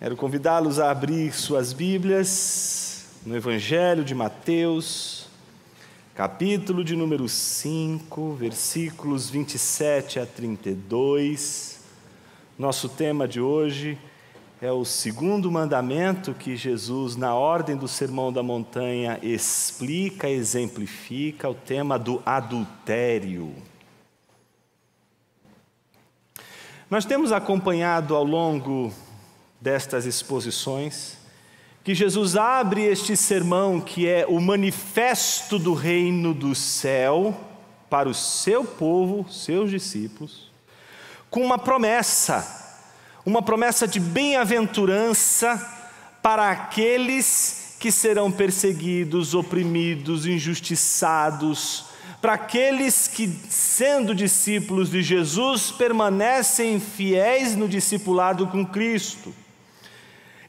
Quero convidá-los a abrir suas Bíblias no Evangelho de Mateus, capítulo de número 5, versículos 27 a 32. Nosso tema de hoje é o segundo mandamento que Jesus, na ordem do Sermão da Montanha, explica, exemplifica, o tema do adultério. Nós temos acompanhado ao longo destas exposições que Jesus abre este sermão, que é o manifesto do reino do céu para o seu povo, seus discípulos, com uma promessa de bem-aventurança para aqueles que serão perseguidos, oprimidos, injustiçados, para aqueles que, sendo discípulos de Jesus, permanecem fiéis no discipulado com Cristo.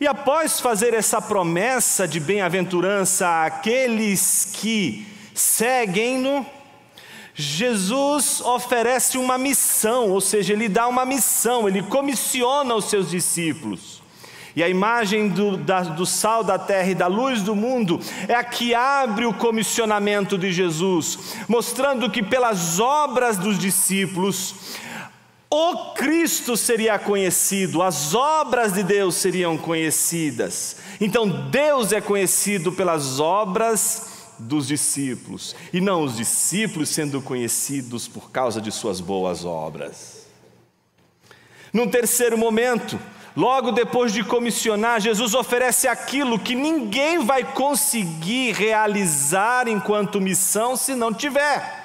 E após fazer essa promessa de bem-aventurança àqueles que seguem-no, Jesus oferece uma missão, ou seja, ele dá uma missão, ele comissiona os seus discípulos. E a imagem do sal da terra e da luz do mundo é a que abre o comissionamento de Jesus, mostrando que pelas obras dos discípulos, o Cristo seria conhecido, as obras de Deus seriam conhecidas. Então Deus é conhecido pelas obras dos discípulos, e não os discípulos sendo conhecidos por causa de suas boas obras. Num terceiro momento, logo depois de comissionar, Jesus oferece aquilo que ninguém vai conseguir realizar enquanto missão se não tiver.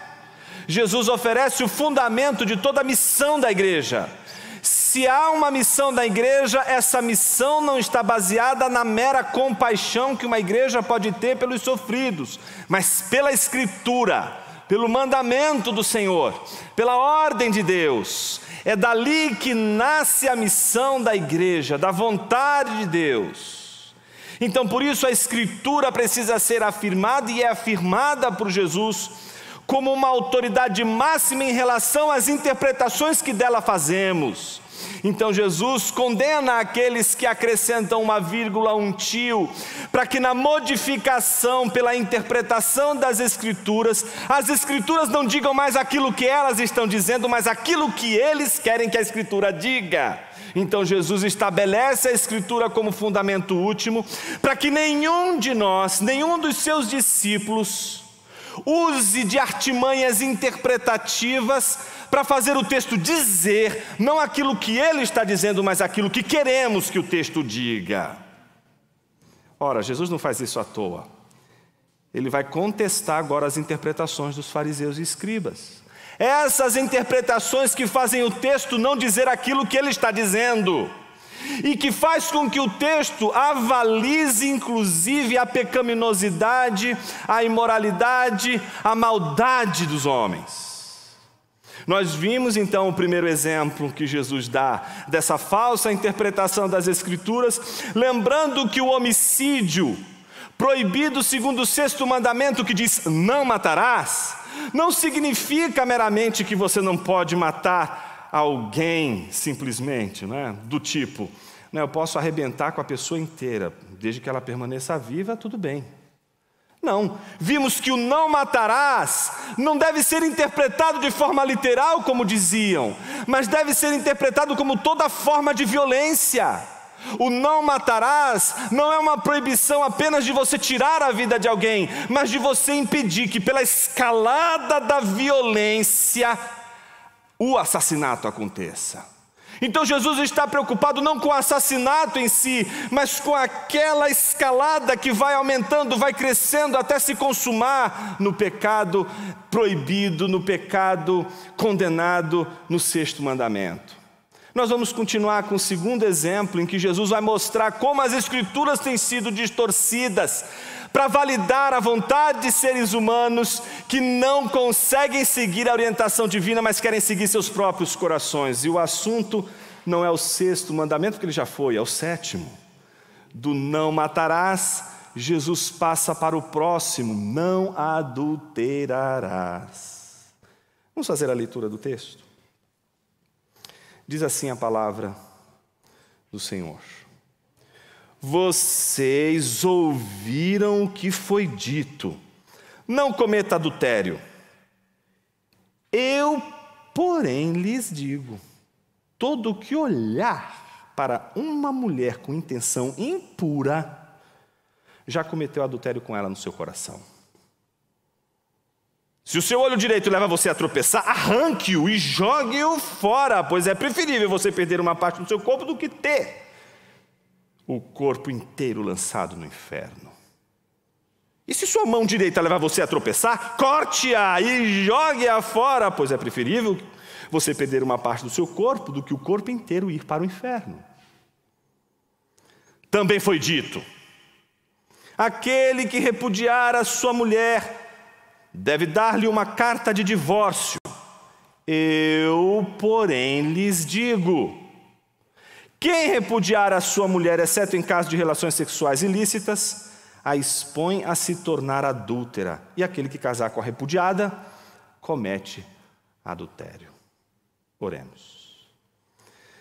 Jesus oferece o fundamento de toda a missão da igreja. Se há uma missão da igreja, essa missão não está baseada na mera compaixão que uma igreja pode ter pelos sofridos, mas pela Escritura, pelo mandamento do Senhor, pela ordem de Deus. É dali que nasce a missão da igreja, da vontade de Deus. Então, por isso, a Escritura precisa ser afirmada, e é afirmada por Jesus como uma autoridade máxima em relação às interpretações que dela fazemos. Então Jesus condena aqueles que acrescentam uma vírgula, um tio, para que na modificação pela interpretação das Escrituras, as Escrituras não digam mais aquilo que elas estão dizendo, mas aquilo que eles querem que a Escritura diga. Então Jesus estabelece a Escritura como fundamento último, para que nenhum de nós, nenhum dos seus discípulos, use de artimanhas interpretativas para fazer o texto dizer, não aquilo que ele está dizendo, mas aquilo que queremos que o texto diga. Ora, Jesus não faz isso à toa. Ele vai contestar agora as interpretações dos fariseus e escribas. Essas interpretações que fazem o texto não dizer aquilo que ele está dizendo, e que faz com que o texto avalize inclusive a pecaminosidade, a imoralidade, a maldade dos homens. Nós vimos então o primeiro exemplo que Jesus dá dessa falsa interpretação das Escrituras, lembrando que o homicídio, proibido segundo o sexto mandamento, que diz não matarás, não significa meramente que você não pode matar alguém simplesmente, né? Do tipo, né, eu posso arrebentar com a pessoa inteira, desde que ela permaneça viva, tudo bem. Não, vimos que o não matarás não deve ser interpretado de forma literal, como diziam, mas deve ser interpretado como toda forma de violência. O não matarás não é uma proibição apenas de você tirar a vida de alguém, mas de você impedir que pela escalada da violência o assassinato aconteça. Então Jesus está preocupado não com o assassinato em si, mas com aquela escalada que vai aumentando, vai crescendo até se consumar no pecado proibido, no pecado condenado no sexto mandamento. Nós vamos continuar com o segundo exemplo, em que Jesus vai mostrar como as Escrituras têm sido distorcidas para validar a vontade de seres humanos que não conseguem seguir a orientação divina, mas querem seguir seus próprios corações. E o assunto não é o sexto mandamento, porque ele já foi, é o sétimo. Do não matarás, Jesus passa para o próximo: não adulterarás. Vamos fazer a leitura do texto? Diz assim a palavra do Senhor: Vocês ouviram o que foi dito: não cometa adultério. Eu, porém, lhes digo: todo que olhar para uma mulher com intenção impura, já cometeu adultério com ela no seu coração. Se o seu olho direito leva você a tropeçar, arranque-o e jogue-o fora, pois é preferível você perder uma parte do seu corpo do que ter o corpo inteiro lançado no inferno. E se sua mão direita levar você a tropeçar, corte-a e jogue-a fora, pois é preferível você perder uma parte do seu corpo do que o corpo inteiro ir para o inferno. Também foi dito: aquele que repudiar a sua mulher deve dar-lhe uma carta de divórcio. Eu, porém, lhes digo: quem repudiar a sua mulher, exceto em caso de relações sexuais ilícitas, a expõe a se tornar adúltera, e aquele que casar com a repudiada comete adultério. Oremos.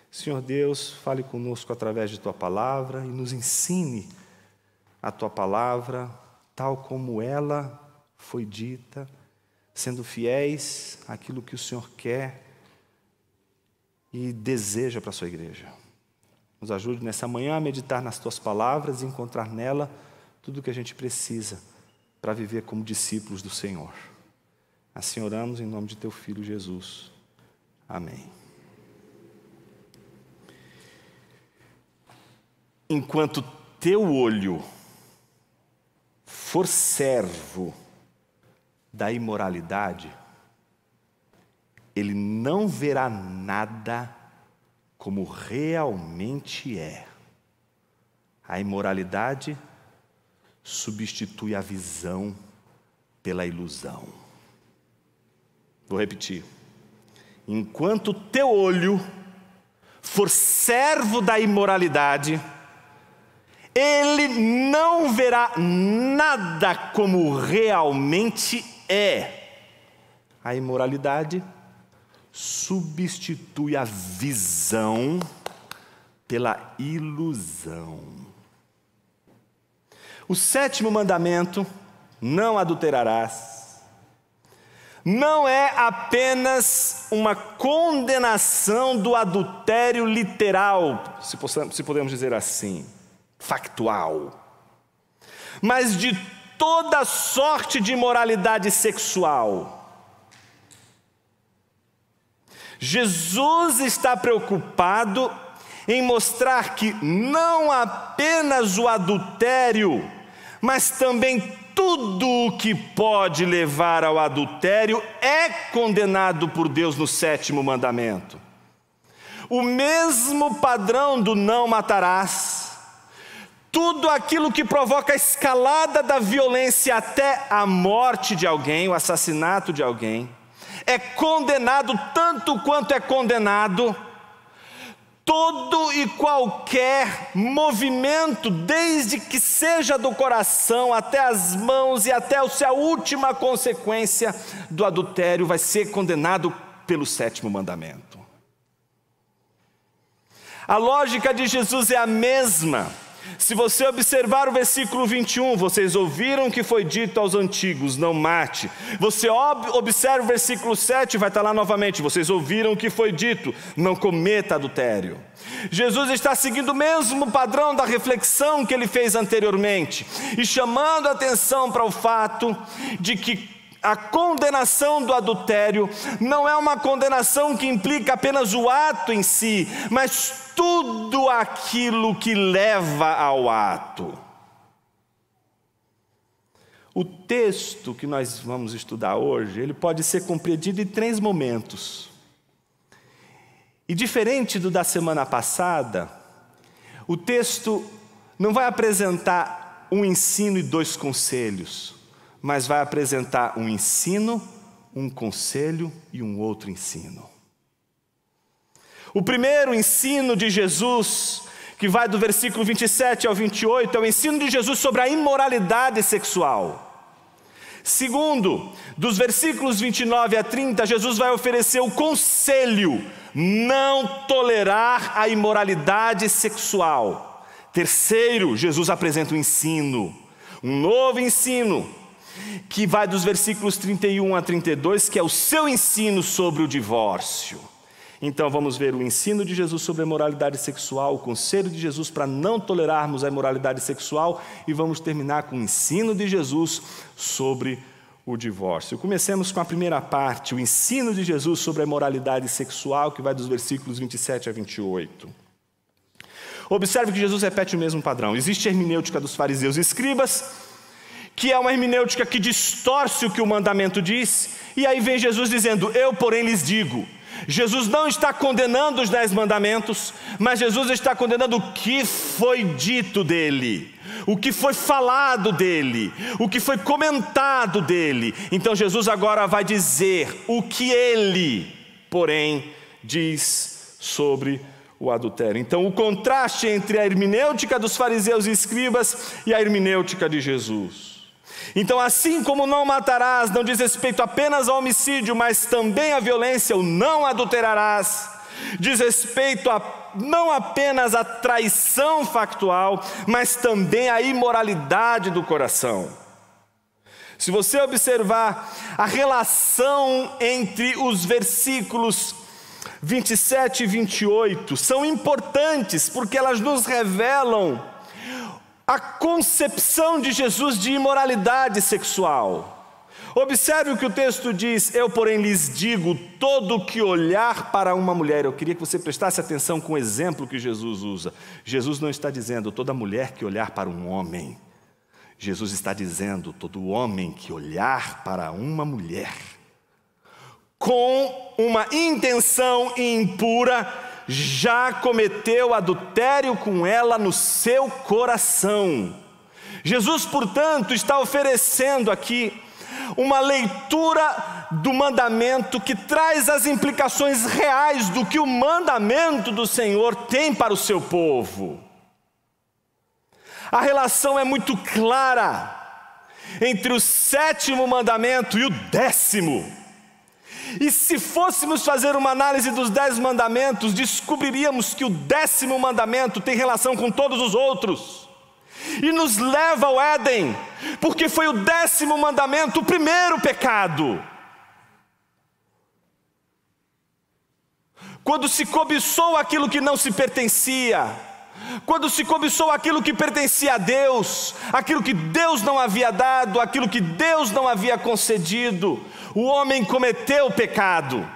Senhor Deus, fale conosco através de Tua palavra e nos ensine a Tua palavra tal como ela foi dita, sendo fiéis àquilo que o Senhor quer e deseja para a sua igreja. Nos ajude nessa manhã a meditar nas Tuas palavras e encontrar nela tudo o que a gente precisa para viver como discípulos do Senhor. Assim oramos em nome de Teu Filho Jesus. Amém. Enquanto teu olho for servo da imoralidade, ele não verá nada como realmente é. A imoralidade substitui a visão pela ilusão. Vou repetir. Enquanto teu olho for servo da imoralidade, ele não verá nada como realmente é. A imoralidade substitui a visão pela ilusão. O 7º mandamento, não adulterarás, não é apenas uma condenação do adultério literal, se podemos dizer assim, factual, mas de toda sorte de imoralidade sexual. Jesus está preocupado em mostrar que não apenas o adultério, mas também tudo o que pode levar ao adultério é condenado por Deus no 7º mandamento. O mesmo padrão do não matarás, tudo aquilo que provoca a escalada da violência até a morte de alguém, o assassinato de alguém, é condenado tanto quanto é condenado todo e qualquer movimento, desde que seja do coração até as mãos e até a última consequência do adultério, vai ser condenado pelo 7º mandamento. A lógica de Jesus é a mesma. Se você observar o versículo 21, vocês ouviram o que foi dito aos antigos: não mate. Você observa o versículo 7, vai estar lá novamente: vocês ouviram o que foi dito, não cometa adultério. Jesus está seguindo o mesmo padrão da reflexão que ele fez anteriormente, e chamando a atenção para o fato de que a condenação do adultério não é uma condenação que implica apenas o ato em si, mas tudo aquilo que leva ao ato. O texto que nós vamos estudar hoje, ele pode ser compreendido em 3 momentos. E diferente do da semana passada, o texto não vai apresentar um ensino e 2 conselhos, mas vai apresentar um ensino, um conselho e um outro ensino. O primeiro ensino de Jesus, que vai do versículo 27 ao 28, é o ensino de Jesus sobre a imoralidade sexual. Segundo, dos versículos 29 a 30, Jesus vai oferecer o conselho: não tolerar a imoralidade sexual. Terceiro, Jesus apresenta um ensino, um novo ensino, que vai dos versículos 31 a 32, que é o seu ensino sobre o divórcio. Então vamos ver o ensino de Jesus sobre a imoralidade sexual, o conselho de Jesus para não tolerarmos a imoralidade sexual, e vamos terminar com o ensino de Jesus sobre o divórcio. Comecemos com a primeira parte, o ensino de Jesus sobre a imoralidade sexual, que vai dos versículos 27 a 28. Observe que Jesus repete o mesmo padrão. Existe a hermenêutica dos fariseus e escribas, que é uma hermenêutica que distorce o que o mandamento diz, e aí vem Jesus dizendo: eu, porém, lhes digo. Jesus não está condenando os 10 mandamentos, mas Jesus está condenando o que foi dito dele, o que foi falado dele, o que foi comentado dele. Então Jesus agora vai dizer o que ele, porém, diz sobre o adultério. Então o contraste entre a hermenêutica dos fariseus e escribas e a hermenêutica de Jesus. Então, assim como não matarás não diz respeito apenas ao homicídio, mas também à violência, o não adulterarás diz respeito não apenas à traição factual, mas também à imoralidade do coração. Se você observar a relação entre os versículos 27 e 28, são importantes porque elas nos revelam a concepção de Jesus de imoralidade sexual. Observe o que o texto diz: eu, porém, lhes digo, todo que olhar para uma mulher. Eu queria que você prestasse atenção com o exemplo que Jesus usa. Jesus não está dizendo toda mulher que olhar para um homem. Jesus está dizendo todo homem que olhar para uma mulher com uma intenção impura, já cometeu adultério com ela no seu coração. Jesus, portanto, está oferecendo aqui uma leitura do mandamento que traz as implicações reais do que o mandamento do Senhor tem para o seu povo. A relação é muito clara entre o 7º mandamento e o 10º. E se fôssemos fazer uma análise dos 10 mandamentos, descobriríamos que o 10º mandamento tem relação com todos os outros. E nos leva ao Éden, porque foi o 10º mandamento o primeiro pecado. Quando se cobiçou aquilo que não se pertencia, quando se cobiçou aquilo que pertencia a Deus, aquilo que Deus não havia dado, aquilo que Deus não havia concedido, o homem cometeu o pecado,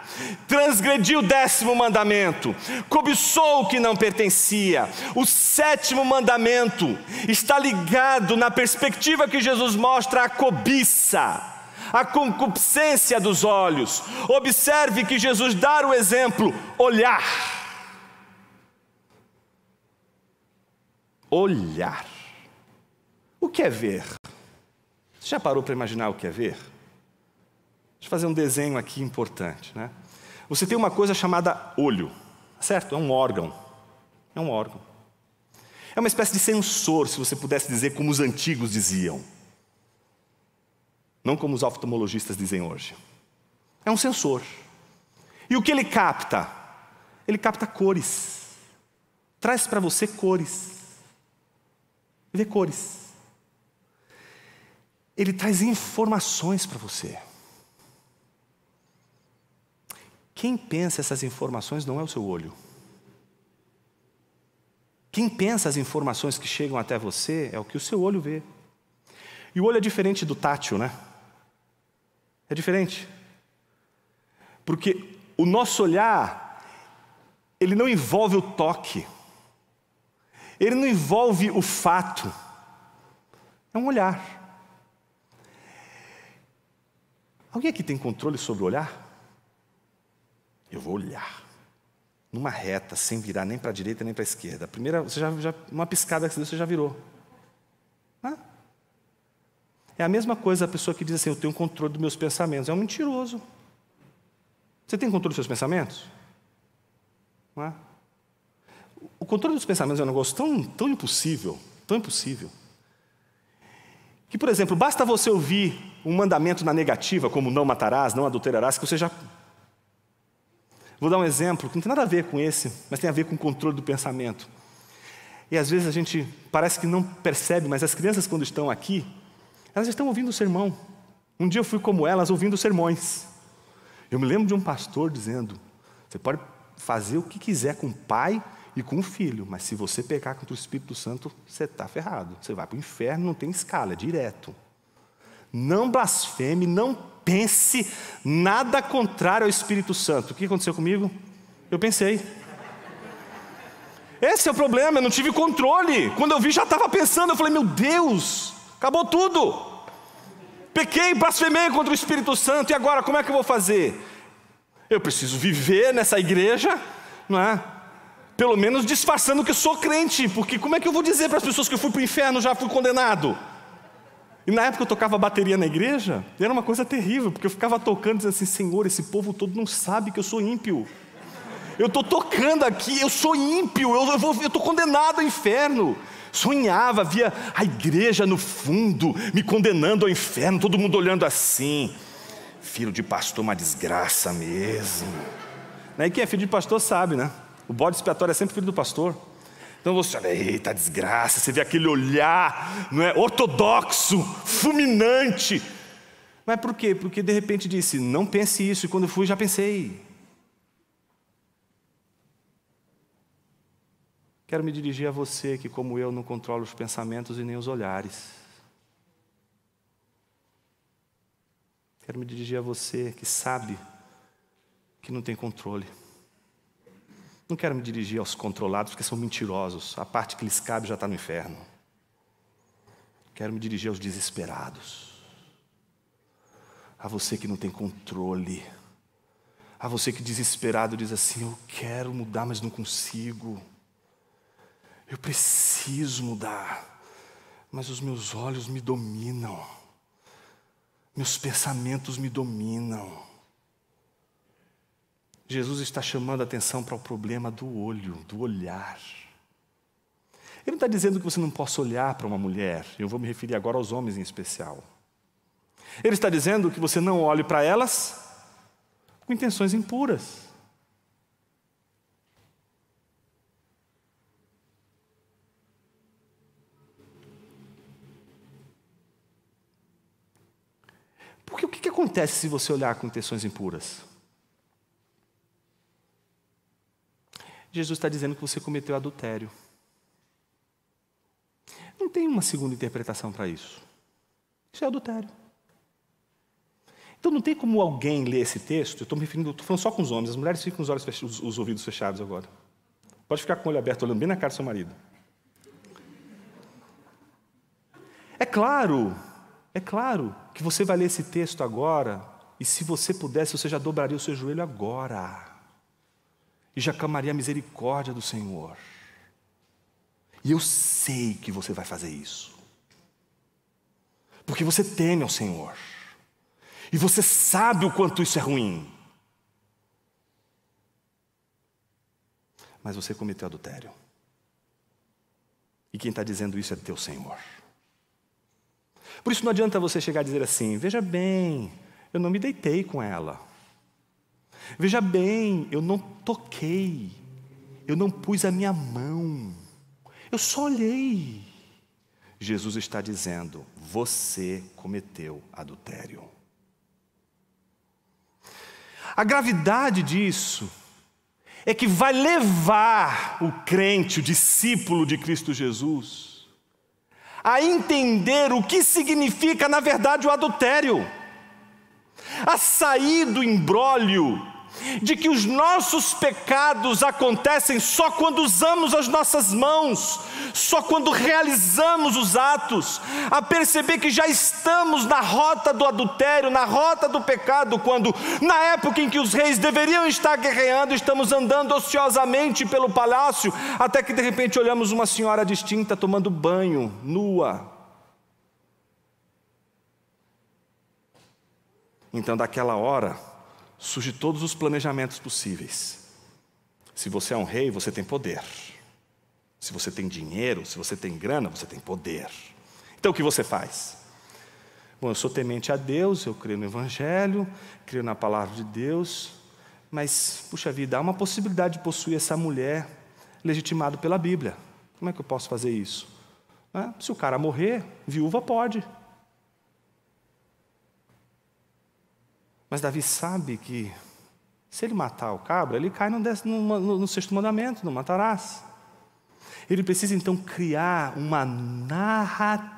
transgrediu o 10º mandamento, cobiçou o que não pertencia. O 7º mandamento está ligado, na perspectiva que Jesus mostra, à cobiça, à concupiscência dos olhos. Observe que Jesus dá o exemplo: olhar. Olhar. O que é ver? Você já parou para imaginar o que é ver? Deixa eu fazer um desenho aqui importante, né? Você tem uma coisa chamada olho, certo? É um órgão. É um órgão. É uma espécie de sensor, se você pudesse dizer, como os antigos diziam. Não como os oftalmologistas dizem hoje. É um sensor. E o que ele capta? Ele capta cores. Traz para você cores. Vê cores. Ele traz informações para você. Quem pensa essas informações não é o seu olho. Quem pensa as informações que chegam até você é o que o seu olho vê. E o olho é diferente do tátil, né? É diferente. Porque o nosso olhar, ele não envolve o toque. Ele não envolve o fato. É um olhar. Alguém aqui tem controle sobre o olhar? Eu vou olhar. Numa reta, sem virar nem para a direita nem para a esquerda. A primeira, você já uma piscada que você já virou. É a mesma coisa a pessoa que diz assim: eu tenho controle dos meus pensamentos. É um mentiroso. Você tem controle dos seus pensamentos? Não é? O controle dos pensamentos é um negócio tão impossível, que, por exemplo, basta você ouvir um mandamento na negativa, como não matarás, não adulterarás, que você já... Vou dar um exemplo que não tem nada a ver com esse, mas tem a ver com o controle do pensamento. E às vezes a gente parece que não percebe, mas as crianças quando estão aqui, elas estão ouvindo o sermão. Um dia eu fui como elas, ouvindo sermões. Eu me lembro de um pastor dizendo, você pode fazer o que quiser com o pai e com o filho, mas se você pecar contra o Espírito Santo, você está ferrado. Você vai para o inferno, não tem escala, é direto. Não blasfeme, não pense nada contrário ao Espírito Santo. O que aconteceu comigo? Eu pensei. Esse é o problema, eu não tive controle. Quando eu vi, já estava pensando, eu falei, meu Deus, acabou tudo. Pequei, blasfemei contra o Espírito Santo, e agora como é que eu vou fazer? Eu preciso viver nessa igreja, não é? Pelo menos disfarçando que eu sou crente, porque como é que eu vou dizer para as pessoas que eu fui para o inferno, já fui condenado? E na época eu tocava bateria na igreja, e era uma coisa terrível, porque eu ficava tocando, dizendo assim, Senhor, esse povo todo não sabe que eu sou ímpio. Eu estou tocando aqui, eu sou ímpio, eu estou condenado ao inferno. Sonhava, via a igreja no fundo, me condenando ao inferno, todo mundo olhando assim. Filho de pastor, uma desgraça mesmo. E quem é filho de pastor sabe, né? O bode expiatório é sempre filho do pastor. Então você olha, eita desgraça, você vê aquele olhar, não é, ortodoxo, fulminante. Mas por quê? Porque de repente disse, não pense isso, e quando eu fui já pensei. Quero me dirigir a você que, como eu, não controla os pensamentos e nem os olhares. Quero me dirigir a você que sabe que não tem controle. Não quero me dirigir aos controlados, porque são mentirosos. A parte que lhes cabe já está no inferno. Quero me dirigir aos desesperados. A você que não tem controle. A você que desesperado diz assim, eu quero mudar, mas não consigo. Eu preciso mudar, mas os meus olhos me dominam. Meus pensamentos me dominam. Jesus está chamando a atenção para o problema do olho, do olhar. Ele não está dizendo que você não possa olhar para uma mulher. Eu vou me referir agora aos homens em especial. Ele está dizendo que você não olhe para elas com intenções impuras. Porque o que acontece se você olhar com intenções impuras? Jesus está dizendo que você cometeu adultério. Não tem uma segunda interpretação para isso. Isso é adultério. Então não tem como alguém ler esse texto, estou falando só com os homens, as mulheres ficam com os ouvidos fechados agora. Pode ficar com o olho aberto, olhando bem na cara do seu marido. É claro que você vai ler esse texto agora, e se você pudesse, você já dobraria o seu joelho agora. E já clamaria a misericórdia do Senhor. E eu sei que você vai fazer isso. Porque você teme ao Senhor. E você sabe o quanto isso é ruim. Mas você cometeu adultério. E quem está dizendo isso é teu Senhor. Por isso não adianta você chegar a dizer assim, veja bem, eu não me deitei com ela. Veja bem, eu não toquei, eu não pus a minha mão, eu só olhei. Jesus está dizendo, você cometeu adultério. A gravidade disso é que vai levar o crente, o discípulo de Cristo Jesus, a entender o que significa, na verdade, o adultério. A sair do imbróglio de que os nossos pecados acontecem só quando usamos as nossas mãos, só quando realizamos os atos, a perceber que já estamos na rota do adultério, na rota do pecado, quando na época em que os reis deveriam estar guerreando, estamos andando ociosamente pelo palácio, até que de repente olhamos uma senhora distinta tomando banho, nua. Então daquela hora surge todos os planejamentos possíveis. Se você é um rei, você tem poder. Se você tem dinheiro, se você tem grana, você tem poder. Então o que você faz? Bom, eu sou temente a Deus, eu creio no Evangelho, creio na palavra de Deus, mas, puxa vida, há uma possibilidade de possuir essa mulher legitimado pela Bíblia. Como é que eu posso fazer isso? Se o cara morrer, viúva pode. Mas Davi sabe que se ele matar o cabra, ele cai no sexto mandamento, não matarás. Ele precisa então criar uma narrativa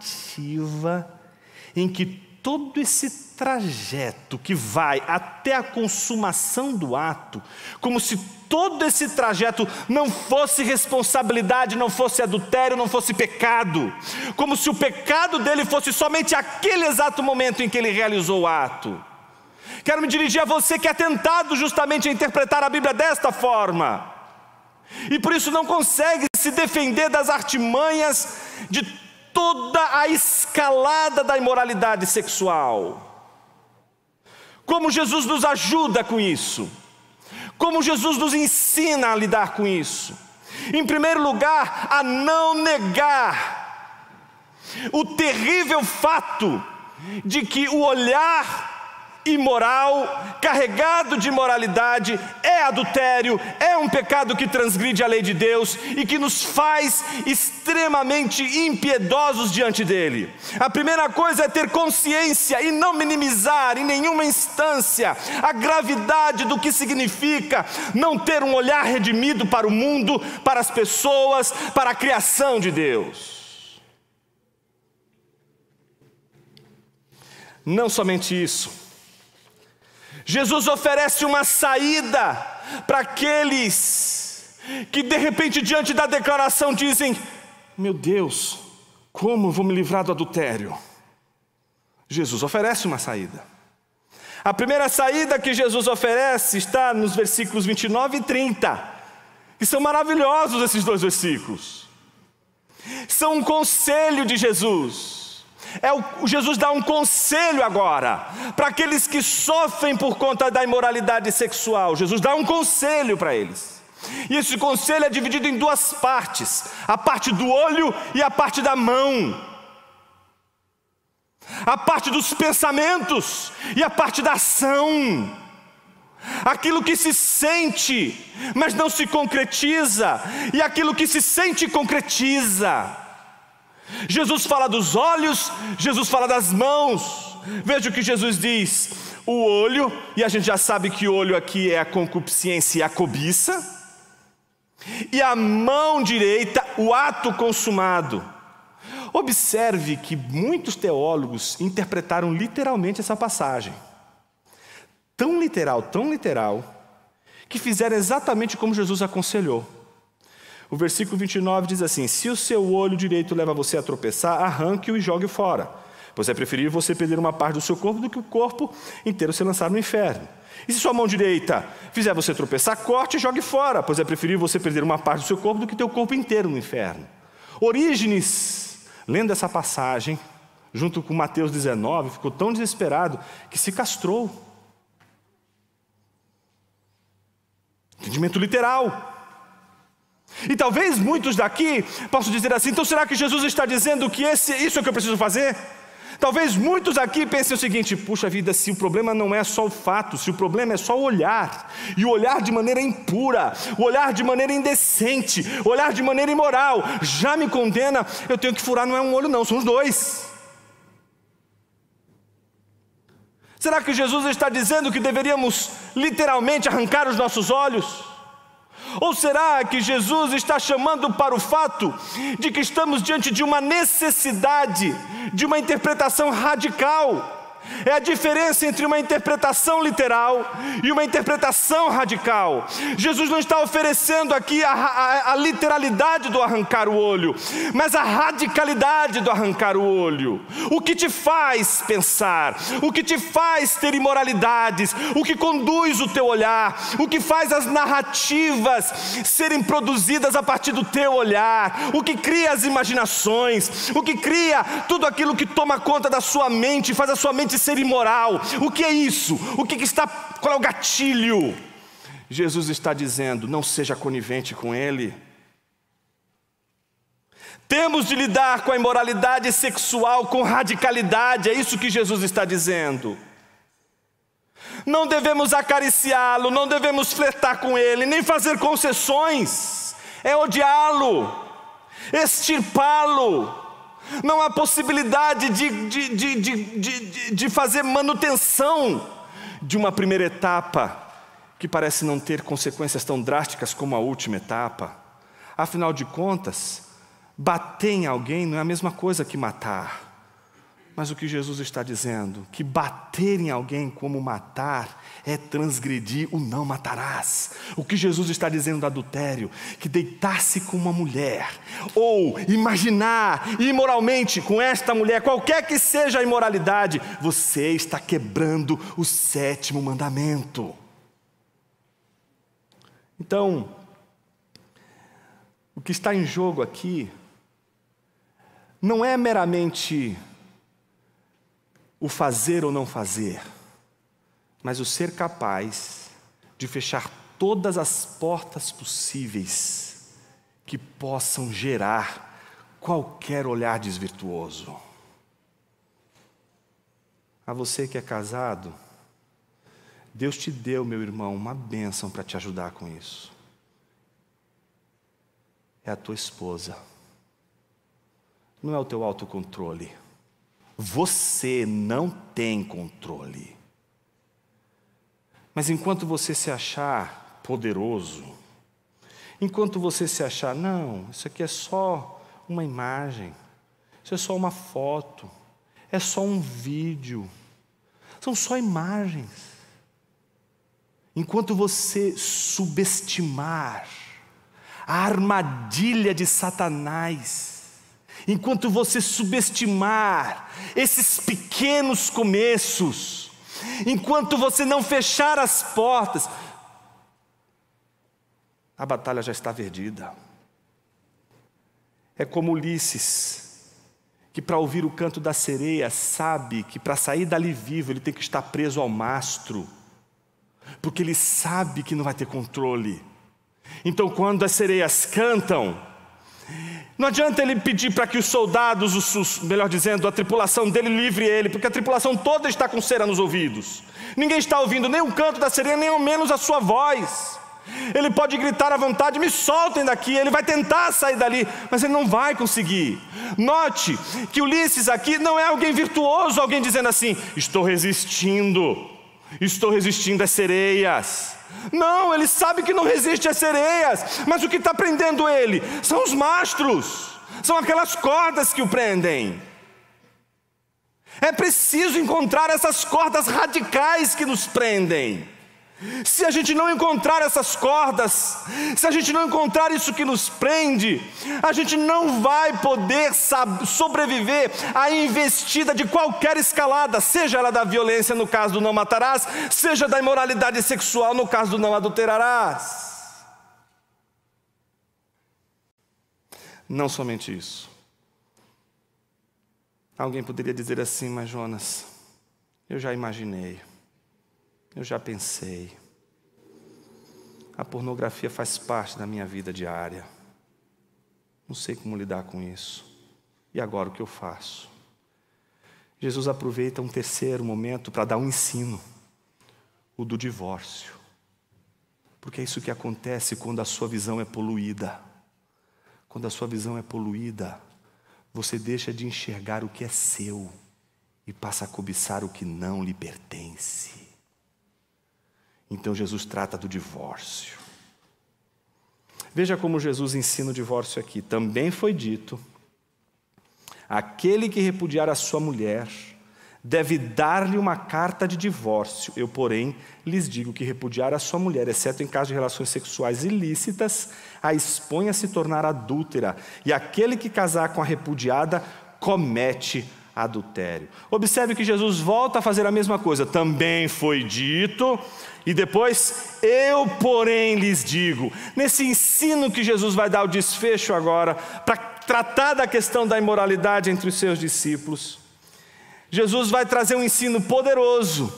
em que todo esse trajeto que vai até a consumação do ato, como se todo esse trajeto não fosse responsabilidade, não fosse adultério, não fosse pecado, como se o pecado dele fosse somente aquele exato momento em que ele realizou o ato. Quero me dirigir a você que é tentado justamente a interpretar a Bíblia desta forma, e por isso não consegue se defender das artimanhas de toda a escalada da imoralidade sexual. Como Jesus nos ajuda com isso? Como Jesus nos ensina a lidar com isso? Em primeiro lugar, a não negar o terrível fato de que o olhar imoral, carregado de imoralidade, é adultério, é um pecado que transgride a lei de Deus e que nos faz extremamente impiedosos diante dele. A primeira coisa é ter consciência e não minimizar em nenhuma instância a gravidade do que significa não ter um olhar redimido para o mundo, para as pessoas, para a criação de Deus. Não somente isso, Jesus oferece uma saída para aqueles que de repente diante da declaração dizem: meu Deus, como eu vou me livrar do adultério? Jesus oferece uma saída. A primeira saída que Jesus oferece está nos versículos 29 e 30, que são maravilhosos esses dois versículos. São um conselho de Jesus. Jesus dá um conselho agora para aqueles que sofrem por conta da imoralidade sexual. Jesus dá um conselho para eles. E esse conselho é dividido em duas partes: a parte do olho e a parte da mão. A parte dos pensamentos e a parte da ação. Aquilo que se sente, mas não se concretiza, e aquilo que se sente concretiza. Jesus fala dos olhos, Jesus fala das mãos. Veja o que Jesus diz: o olho, e a gente já sabe que o olho aqui é a concupiscência e a cobiça, e a mão direita, o ato consumado. Observe que muitos teólogos interpretaram literalmente essa passagem. Tão literal, que fizeram exatamente como Jesus aconselhou. O versículo 29 diz assim: se o seu olho direito leva você a tropeçar, arranque-o e jogue-o fora, pois é preferível você perder uma parte do seu corpo do que o corpo inteiro ser lançado no inferno. E se sua mão direita fizer você tropeçar, corte e jogue fora, pois é preferível você perder uma parte do seu corpo do que ter o corpo inteiro no inferno. Orígenes, lendo essa passagem, junto com Mateus 19, ficou tão desesperado que se castrou. Entendimento literal. E talvez muitos daqui possam dizer assim: então será que Jesus está dizendo que isso é o que eu preciso fazer? Talvez muitos aqui pensem o seguinte: puxa vida, se o problema não é só o fato, se o problema é só o olhar, e o olhar de maneira impura, o olhar de maneira indecente, o olhar de maneira imoral, já me condena, eu tenho que furar, não é um olho não, são os dois. Será que Jesus está dizendo que deveríamos literalmente arrancar os nossos olhos? Ou será que Jesus está chamando para o fato de que estamos diante de uma necessidade de uma interpretação radical? É a diferença entre uma interpretação literal e uma interpretação radical. Jesus não está oferecendo aqui a literalidade do arrancar o olho, mas a radicalidade do arrancar o olho. O que te faz pensar, o que te faz ter imoralidades, o que conduz o teu olhar, o que faz as narrativas serem produzidas a partir do teu olhar, o que cria as imaginações, o que cria tudo aquilo que toma conta da sua mente, faz a sua mente ser imoral. O que é isso? Qual é o gatilho? Jesus está dizendo: não seja conivente com ele. Temos de lidar com a imoralidade sexual com radicalidade, é isso que Jesus está dizendo. Não devemos acariciá-lo, não devemos flertar com ele, nem fazer concessões, é odiá-lo. extirpá-lo. Não há possibilidade de fazer manutenção de uma primeira etapa que parece não ter consequências tão drásticas como a última etapa. Afinal de contas, bater em alguém não é a mesma coisa que matar. Mas o que Jesus está dizendo, que bater em alguém como matar, é transgredir o não matarás. O que Jesus está dizendo do adultério, que deitar-se com uma mulher, ou imaginar imoralmente com esta mulher, qualquer que seja a imoralidade, você está quebrando o 7º mandamento. Então, o que está em jogo aqui, não é meramente o fazer ou não fazer, mas o ser capaz de fechar todas as portas possíveis que possam gerar qualquer olhar desvirtuoso. A você que é casado, Deus te deu, meu irmão, uma bênção para te ajudar com isso. É a tua esposa. Não é o teu autocontrole. Você não tem controle. Mas enquanto você se achar poderoso, enquanto você se achar, não, isso aqui é só uma imagem, isso é só uma foto, é só um vídeo, são só imagens. Enquanto você subestimar a armadilha de Satanás, enquanto você subestimar esses pequenos começos, enquanto você não fechar as portas, a batalha já está perdida. É como Ulisses, que para ouvir o canto da sereia sabe que para sair dali vivo ele tem que estar preso ao mastro, porque ele sabe que não vai ter controle. Então quando as sereias cantam, não adianta ele pedir para que os soldados, melhor dizendo, a tripulação dele livre ele, porque a tripulação toda está com cera nos ouvidos. Ninguém está ouvindo nem o canto da sereia, nem ao menos a sua voz. Ele pode gritar à vontade, me soltem daqui, ele vai tentar sair dali, mas ele não vai conseguir. Note que Ulisses aqui não é alguém virtuoso, alguém dizendo assim, estou resistindo às sereias. Não, ele sabe que não resiste às sereias, mas o que está prendendo ele são os mastros, são aquelas cordas que o prendem. É preciso encontrar essas cordas radicais que nos prendem. Se a gente não encontrar essas cordas, se a gente não encontrar isso que nos prende, a gente não vai poder sobreviver à investida de qualquer escalada, seja ela da violência no caso do não matarás, seja da imoralidade sexual no caso do não adulterarás. Não somente isso. Alguém poderia dizer assim, mas Jonas, eu já imaginei. Eu já pensei, a pornografia faz parte da minha vida diária, não sei como lidar com isso, e agora o que eu faço? Jesus aproveita um terceiro momento para dar um ensino, o do divórcio, porque é isso que acontece quando a sua visão é poluída. Quando a sua visão é poluída, você deixa de enxergar o que é seu e passa a cobiçar o que não lhe pertence. Então Jesus trata do divórcio. Veja como Jesus ensina o divórcio aqui. Também foi dito, aquele que repudiar a sua mulher deve dar-lhe uma carta de divórcio. Eu, porém, lhes digo que repudiar a sua mulher, exceto em caso de relações sexuais ilícitas, a expõe a se tornar adúltera. E aquele que casar com a repudiada comete adultério. Observe que Jesus volta a fazer a mesma coisa. Também foi dito, e depois, eu porém lhes digo. Nesse ensino que Jesus vai dar o desfecho agora, para tratar da questão da imoralidade entre os seus discípulos, Jesus vai trazer um ensino poderoso.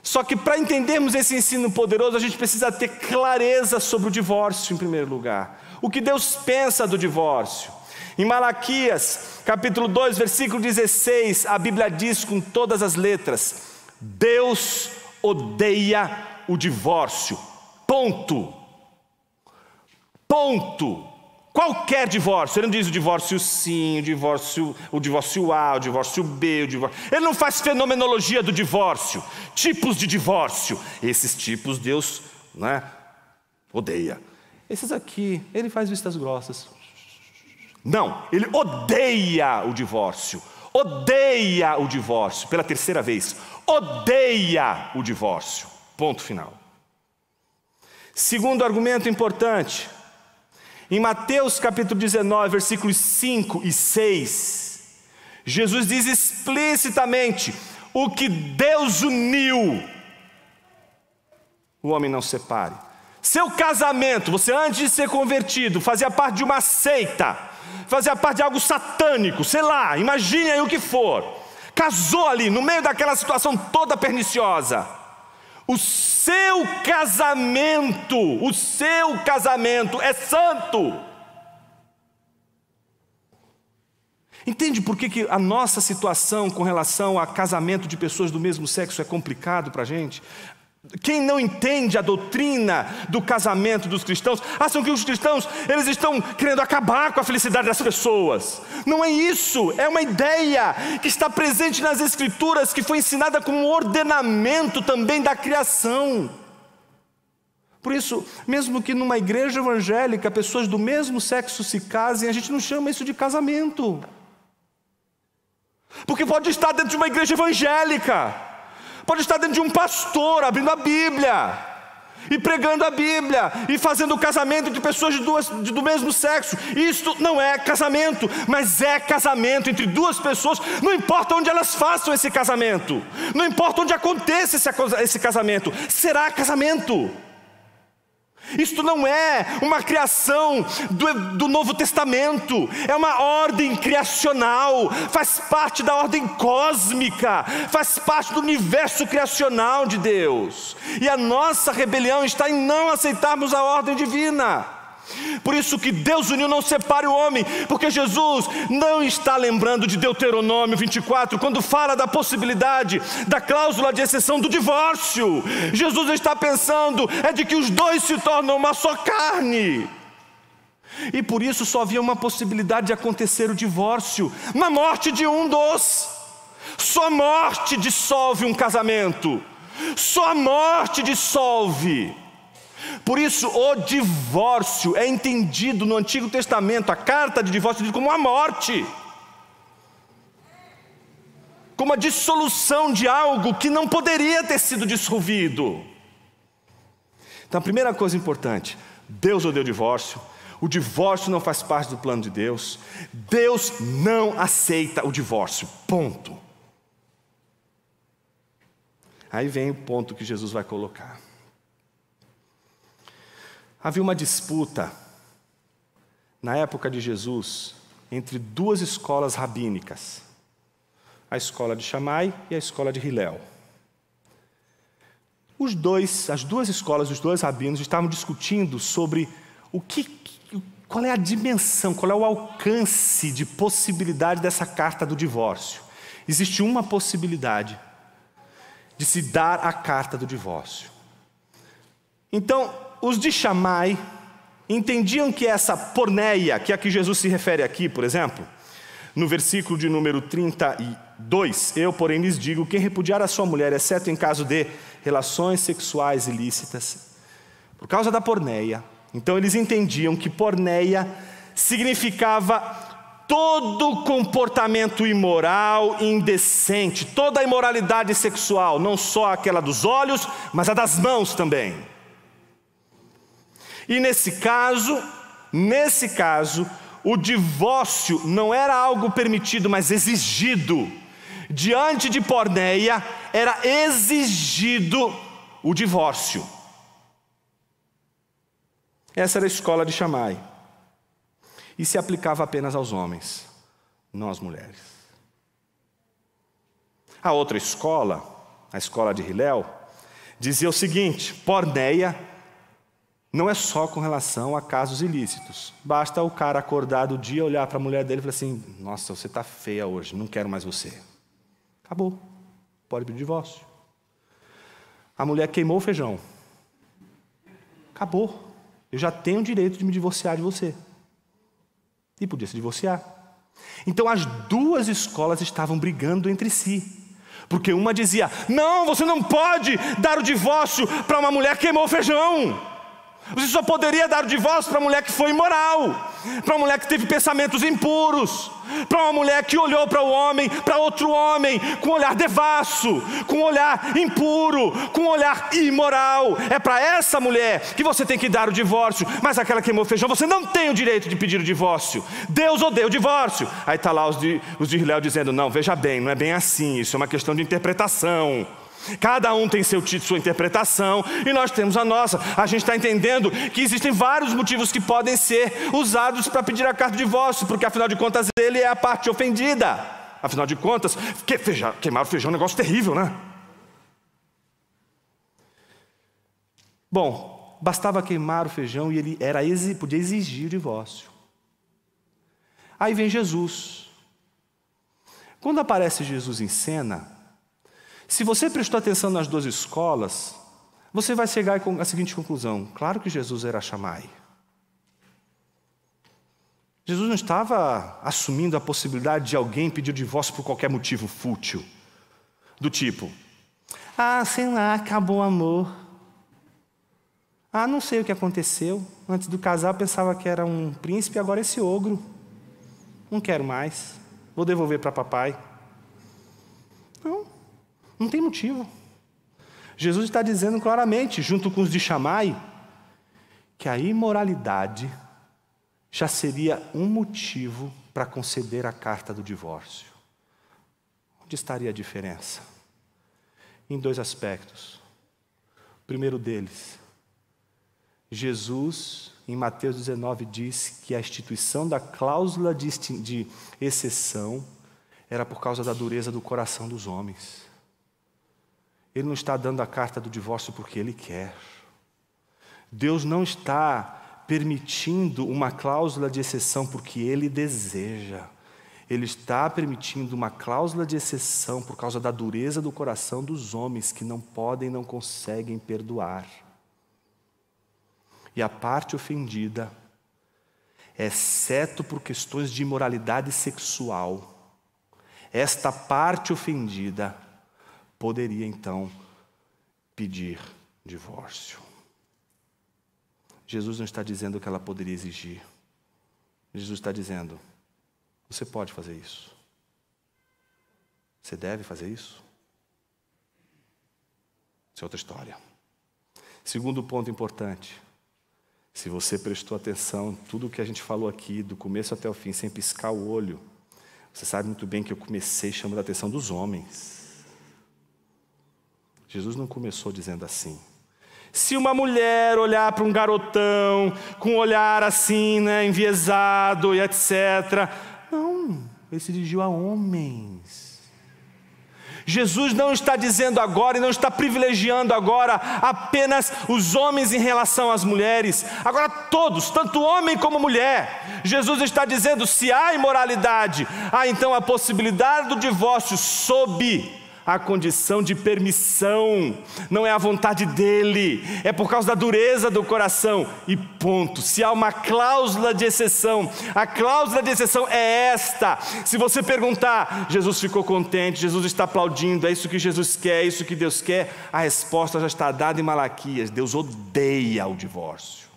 Só que para entendermos esse ensino poderoso, a gente precisa ter clareza sobre o divórcio em primeiro lugar. O que Deus pensa do divórcio. Em Malaquias, capítulo 2, versículo 16, a Bíblia diz com todas as letras, Deus odeia o divórcio, ponto. Ponto. Qualquer divórcio. Ele não diz o divórcio sim, o divórcio A, o divórcio B, o divórcio... Ele não faz fenomenologia do divórcio, tipos de divórcio. Esses tipos Deus, né, odeia. Esses aqui, ele faz vistas grossas. Não, ele odeia o divórcio. Odeia o divórcio. Pela terceira vez, odeia o divórcio. Ponto final. Segundo argumento importante. Em Mateus capítulo 19, versículos 5 e 6, Jesus diz explicitamente: o que Deus uniu, o homem não separe. Seu casamento, você antes de ser convertido, fazia parte de uma seita, fazia parte de algo satânico, sei lá, imagine aí o que for. Casou ali, no meio daquela situação toda perniciosa. O seu casamento é santo. Entende por que a nossa situação com relação a casamento de pessoas do mesmo sexo é complicado para a gente? Quem não entende a doutrina do casamento dos cristãos, acham que os cristãos, eles estão querendo acabar com a felicidade das pessoas. Não é isso, é uma ideia que está presente nas Escrituras, que foi ensinada como um ordenamento também da criação. Por isso, mesmo que numa igreja evangélica pessoas do mesmo sexo se casem, a gente não chama isso de casamento. Porque pode estar dentro de uma igreja evangélica, pode estar dentro de um pastor abrindo a Bíblia e pregando a Bíblia e fazendo o casamento de pessoas do mesmo sexo. Isto não é casamento, mas é casamento entre duas pessoas. Não importa onde elas façam esse casamento, não importa onde aconteça esse casamento, será casamento. Isto não é uma criação do Novo Testamento, é uma ordem criacional, faz parte da ordem cósmica, faz parte do universo criacional de Deus. E a nossa rebelião está em não aceitarmos a ordem divina. Por isso que Deus uniu, não separe o homem, porque Jesus não está lembrando de Deuteronômio 24, quando fala da possibilidade da cláusula de exceção do divórcio. Jesus está pensando de que os dois se tornam uma só carne. E por isso só havia uma possibilidade de acontecer o divórcio: na morte de um dos. Só a morte dissolve um casamento, só a morte dissolve. Por isso o divórcio é entendido no Antigo Testamento, a carta de divórcio diz como a morte, como a dissolução de algo que não poderia ter sido dissolvido. Então a primeira coisa importante: Deus odeia o divórcio não faz parte do plano de Deus, Deus não aceita o divórcio, ponto. Aí vem o ponto que Jesus vai colocar. Havia uma disputa, na época de Jesus, entre duas escolas rabínicas, a escola de Shammai e a escola de Hillel. As duas escolas, os dois rabinos estavam discutindo sobre qual é a dimensão, qual é o alcance de possibilidade dessa carta do divórcio. Existe uma possibilidade de se dar a carta do divórcio. Então, os de Shammai entendiam que essa porneia, que é a que Jesus se refere aqui, por exemplo, no versículo de número 32, eu, porém, lhes digo: quem repudiar a sua mulher, exceto em caso de relações sexuais ilícitas, por causa da porneia. Então eles entendiam que porneia significava todo comportamento imoral, indecente, toda a imoralidade sexual, não só aquela dos olhos, mas a das mãos também. E nesse caso, o divórcio não era algo permitido, mas exigido. Diante de porneia, era exigido o divórcio. Essa era a escola de Shammai. E se aplicava apenas aos homens, não às mulheres. A outra escola, a escola de Hillel, dizia o seguinte: porneia não é só com relação a casos ilícitos. Basta o cara acordar do dia, olhar para a mulher dele e falar assim: nossa, você está feia hoje, não quero mais você. Acabou, pode pedir divórcio. A mulher queimou o feijão. Acabou, eu já tenho o direito de me divorciar de você. e podia se divorciar. Então as duas escolas estavam brigando entre si. Porque uma dizia: não, você não pode dar o divórcio para uma mulher que queimou feijão. Você só poderia dar o divórcio para uma mulher que foi imoral, para uma mulher que teve pensamentos impuros, para uma mulher que olhou para o homem, para outro homem, com um olhar devasso, com um olhar impuro, com um olhar imoral. É para essa mulher que você tem que dar o divórcio, mas aquela que queimou feijão, você não tem o direito de pedir o divórcio. Deus odeia o divórcio. Aí está lá os de Israel dizendo: não, veja bem, não é bem assim, isso é uma questão de interpretação. Cada um tem sua interpretação e nós temos a nossa. A gente está entendendo que existem vários motivos que podem ser usados para pedir a carta de divórcio, porque afinal de contas ele é a parte ofendida. Afinal de contas, queimar o feijão é um negócio terrível, né? Bom, bastava queimar o feijão e ele podia exigir o divórcio. Aí vem Jesus. Quando aparece Jesus em cena, se você prestou atenção nas duas escolas, você vai chegar à seguinte conclusão: claro que Jesus era Shammai. Jesus não estava assumindo a possibilidade de alguém pedir o divórcio por qualquer motivo fútil. Do tipo: sei lá, acabou o amor. Não sei o que aconteceu. Antes do casar eu pensava que era um príncipe, agora é esse ogro. Não quero mais. Vou devolver para papai. Não tem motivo. Jesus está dizendo claramente, junto com os de Shammai, que a imoralidade já seria um motivo para conceder a carta do divórcio. Onde estaria a diferença? Em dois aspectos. O primeiro deles, Jesus, em Mateus 19, diz que a instituição da cláusula de exceção era por causa da dureza do coração dos homens. Ele não está dando a carta do divórcio porque Ele quer. Deus não está permitindo uma cláusula de exceção porque Ele deseja. Ele está permitindo uma cláusula de exceção por causa da dureza do coração dos homens que não podem, não conseguem perdoar. E a parte ofendida, exceto por questões de imoralidade sexual, esta parte ofendida poderia então pedir divórcio. Jesus não está dizendo que ela poderia exigir. Jesus está dizendo: você pode fazer isso. Você deve fazer isso. Isso é outra história. Segundo ponto importante: se você prestou atenção em tudo o que a gente falou aqui, do começo até o fim, sem piscar o olho, você sabe muito bem que eu comecei chamando a atenção dos homens. Jesus não começou dizendo assim: se uma mulher olhar para um garotão com um olhar assim, enviesado e etc. Não, ele se dirigiu a homens. Jesus não está dizendo agora e não está privilegiando agora apenas os homens em relação às mulheres. Agora todos, tanto homem como mulher. Jesus está dizendo: se há imoralidade, há então a possibilidade do divórcio sob a condição de permissão. Não é a vontade dele, é por causa da dureza do coração. E ponto. Se há uma cláusula de exceção, a cláusula de exceção é esta. Se você perguntar: Jesus ficou contente, Jesus está aplaudindo, é isso que Jesus quer, é isso que Deus quer, a resposta já está dada em Malaquias: Deus odeia o divórcio.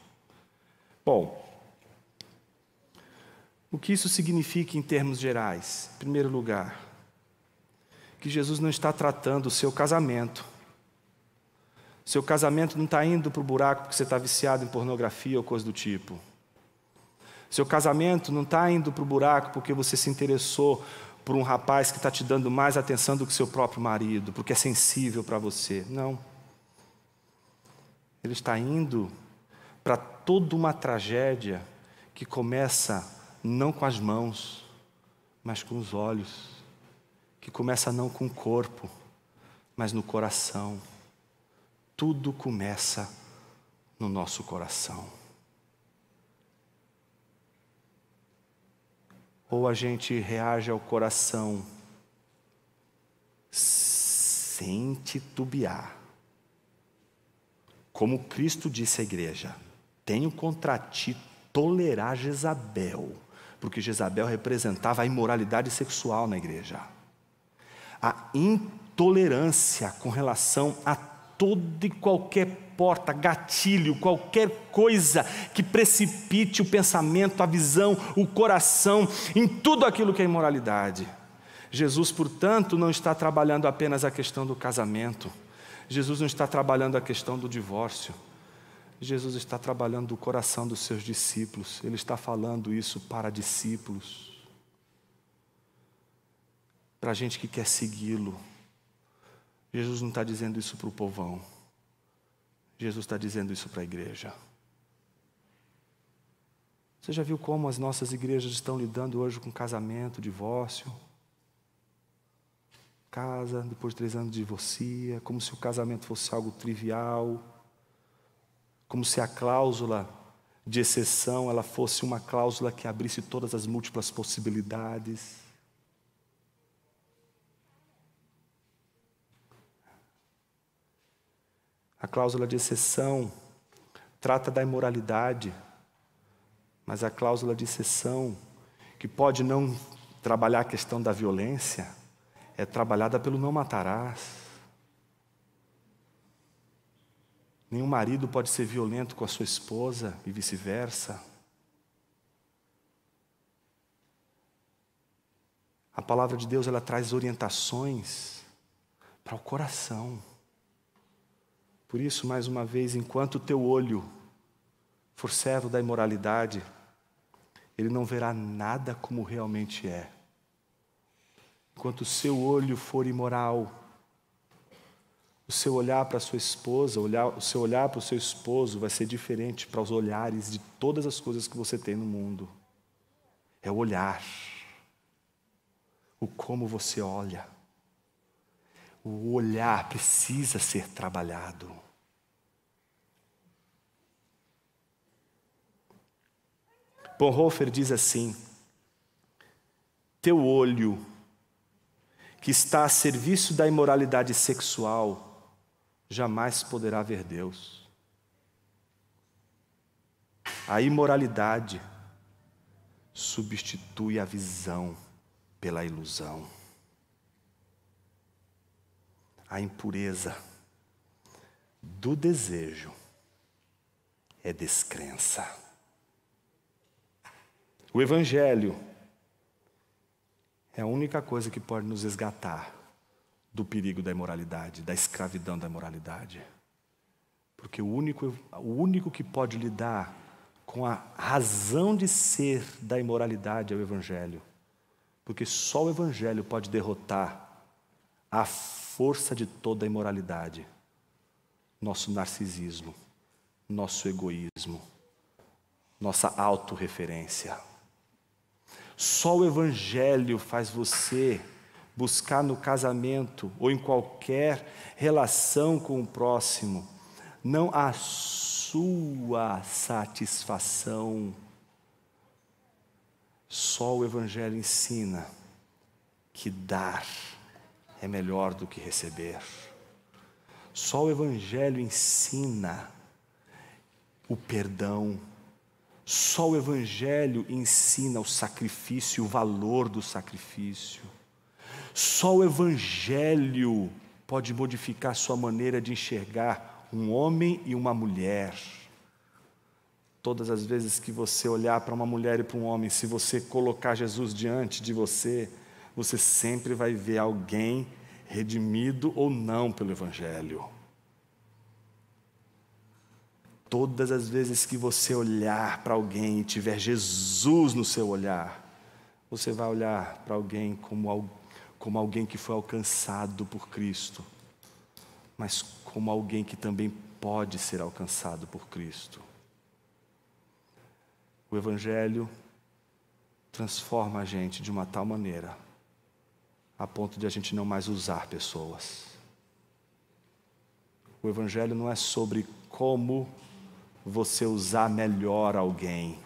Bom, o que isso significa em termos gerais? Em primeiro lugar, que Jesus não está tratando o seu casamento. Seu casamento não está indo para o buraco porque você está viciado em pornografia ou coisa do tipo. Seu casamento não está indo para o buraco porque você se interessou por um rapaz que está te dando mais atenção do que seu próprio marido, porque é sensível para você. Não. Ele está indo para toda uma tragédia que começa não com as mãos, mas com os olhos. Que começa não com o corpo, mas no coração. Tudo começa no nosso coração. Ou a gente reage ao coração sem titubear. Como Cristo disse à igreja: tenho contra ti tolerar Jezabel, porque Jezabel representava a imoralidade sexual na igreja. A intolerância com relação a toda e qualquer porta, gatilho, qualquer coisa que precipite o pensamento, a visão, o coração, em tudo aquilo que é imoralidade. Jesus, portanto, não está trabalhando apenas a questão do casamento. Jesus não está trabalhando a questão do divórcio. Jesus está trabalhando o coração dos seus discípulos. Ele está falando isso para discípulos, para gente que quer segui-lo. Jesus não está dizendo isso para o povão. Jesus está dizendo isso para a igreja. Você já viu como as nossas igrejas estão lidando hoje com casamento, divórcio? Casa, depois de 3 anos divorcia, como se o casamento fosse algo trivial, como se a cláusula de exceção ela fosse uma cláusula que abrisse todas as múltiplas possibilidades. A cláusula de exceção trata da imoralidade, mas a cláusula de exceção, que pode não trabalhar a questão da violência, é trabalhada pelo não matarás. Nenhum marido pode ser violento com a sua esposa e vice-versa. A palavra de Deus, ela traz orientações para o coração. Por isso, mais uma vez, enquanto o teu olho for servo da imoralidade, ele não verá nada como realmente é. Enquanto o seu olho for imoral, o seu olhar para a sua esposa, o seu olhar para o seu esposo vai ser diferente para os olhares de todas as coisas que você tem no mundo. É o olhar, o como você olha. O olhar precisa ser trabalhado. Bonhoeffer diz assim: teu olho, que está a serviço da imoralidade sexual, jamais poderá ver Deus. A imoralidade substitui a visão pela ilusão. A impureza do desejo é descrença. O Evangelho é a única coisa que pode nos resgatar do perigo da imoralidade, da escravidão da imoralidade. Porque o único que pode lidar com a razão de ser da imoralidade é o Evangelho. Porque só o Evangelho pode derrotar a força de toda a imoralidade, nosso narcisismo, nosso egoísmo, nossa autorreferência. Só o Evangelho faz você buscar no casamento ou em qualquer relação com o próximo, não a sua satisfação. Só o Evangelho ensina que dar é melhor do que receber. Só o Evangelho ensina o perdão. Só o Evangelho ensina o sacrifício, o valor do sacrifício. Só o Evangelho pode modificar sua maneira de enxergar um homem e uma mulher. Todas as vezes que você olhar para uma mulher e para um homem, se você colocar Jesus diante de você, você sempre vai ver alguém redimido ou não pelo Evangelho. Todas as vezes que você olhar para alguém e tiver Jesus no seu olhar, você vai olhar para alguém como alguém que foi alcançado por Cristo, mas como alguém que também pode ser alcançado por Cristo. O Evangelho transforma a gente de uma tal maneira a ponto de a gente não mais usar pessoas. O Evangelho não é sobre como você usar melhor alguém,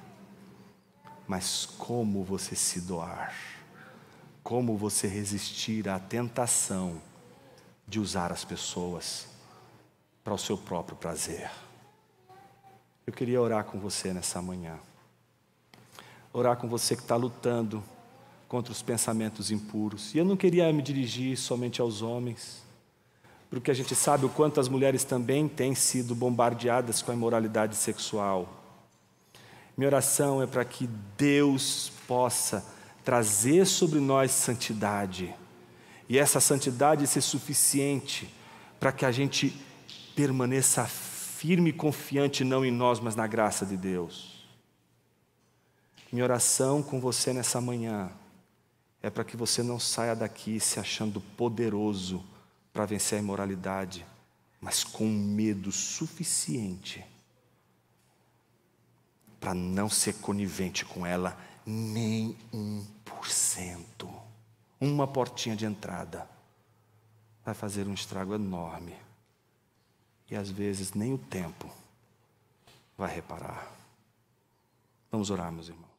mas como você se doar, como você resistir à tentação de usar as pessoas para o seu próprio prazer. Eu queria orar com você nessa manhã. orar com você que está lutando contra os pensamentos impuros. E eu não queria me dirigir somente aos homens, porque a gente sabe o quanto as mulheres também têm sido bombardeadas com a imoralidade sexual. Minha oração é para que Deus possa trazer sobre nós santidade, e essa santidade ser suficiente para que a gente permaneça firme e confiante, não em nós, mas na graça de Deus. Minha oração com você nessa manhã é para que você não saia daqui se achando poderoso para vencer a imoralidade, mas com medo suficiente para não ser conivente com ela nem 1%. Uma portinha de entrada vai fazer um estrago enorme. E às vezes nem o tempo vai reparar. Vamos orar, meus irmãos.